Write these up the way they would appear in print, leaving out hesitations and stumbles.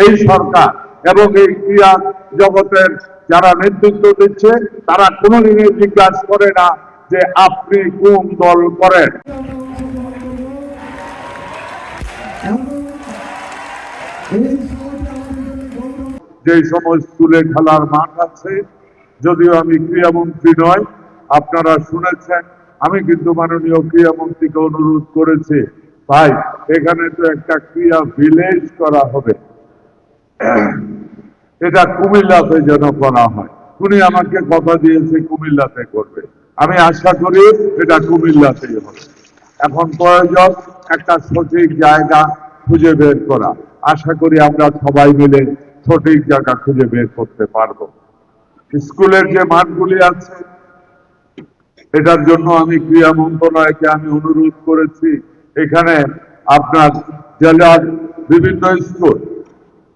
এই সরকার এবং এই ক্রীড়া জগতের যারা নেতৃত্ব দিচ্ছে তারা কোনোদিনই জিজ্ঞাসা করে না যে আপনি কোন দল করেন। যে সমস্ত স্কুলে খেলার মাঠ আছে, যদিও আমি ক্রীড়ামন্ত্রী নয়, আপনারা শুনেছেন আমি কিন্তু মাননীয় ক্রীড়ামন্ত্রীকে অনুরোধ করেছি, ভাই এখানে তো একটা ক্রীড়া ভিলেজ করা হবে, এটা কুমিল্লাতে যেন করা হয়। উনি আমাকে কথা দিয়েছে কুমিল্লাতে করবে, আমি আশা করি এটা কুমিল্লাতেই হবে। এখন প্রয়োজন একটা সঠিক জায়গা খুঁজে বের করা, আশা করি আমরা সবাই মিলে সঠিক জায়গা খুঁজে বের করতে পারবো। স্কুলের যে মাঠগুলি আছে এটার জন্য আমি ক্রীড়া মন্ত্রণালয়কে আমি অনুরোধ করেছি, এখানে আপনার জেলার বিভিন্ন স্কুল,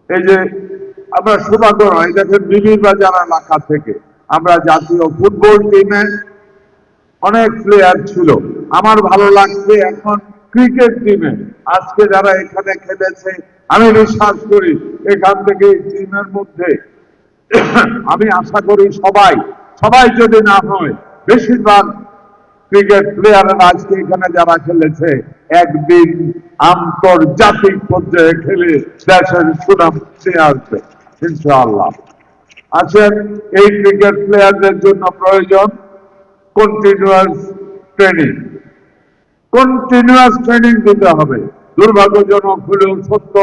এই যে আমরা সৌভাগ্য নয়, দেখেন বিভিন্ন বাজার এলাকা থেকে আমরা জাতীয় ফুটবল টিমে অনেক প্লেয়ার ছিল, আমার ভালো লাগছে এখন ক্রিকেট টিমে আজকে যারা এখানে খেলেছে আমি বিশ্বাস করি এখান থেকে টিমের মধ্যে আমি আশা করি সবাই যদি না হয় বেশিরভাগ ক্রিকেট প্লেয়াররা আজকে এখানে যারা খেলেছে একদিন আন্তর্জাতিক পর্যায়ে খেলে দেশের সুনাম নিয়ে আসবে ইনশাআল্লাহ। আছেন এই ক্রিকেট প্লেয়ারদের জন্য প্রয়োজন কন্টিনিউয়াস ট্রেনিং দিতে হবে। দুর্ভাগ্যজনক হলেও সত্য,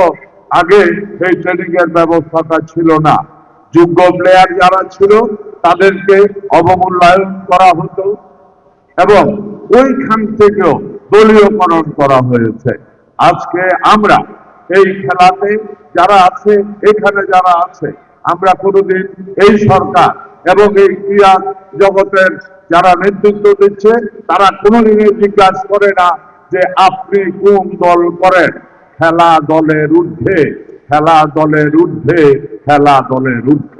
আগে এই ট্রেনিং এর ব্যবস্থাটা ছিল না। যোগ্য প্লেয়ার যারা ছিল তাদেরকে অবমূল্যায়ন করা হতো এবং ওইখান থেকেও দলীয়করণ করা হয়েছে। আজকে আমরা এই খেলাতে যারা আছে, এখানে যারা আছে, আমরা কোনোদিন এই সরকার এবং এই ক্রীড়া জগতের যারা নেতৃত্ব দিচ্ছে তারা কোনোদিনই জিজ্ঞাসা করে না যে আপনি কোন দল করেন। খেলা দলের ঊর্ধ্বে, খেলা দলের ঊর্ধ্বে, খেলা দলের ঊর্ধ্বে।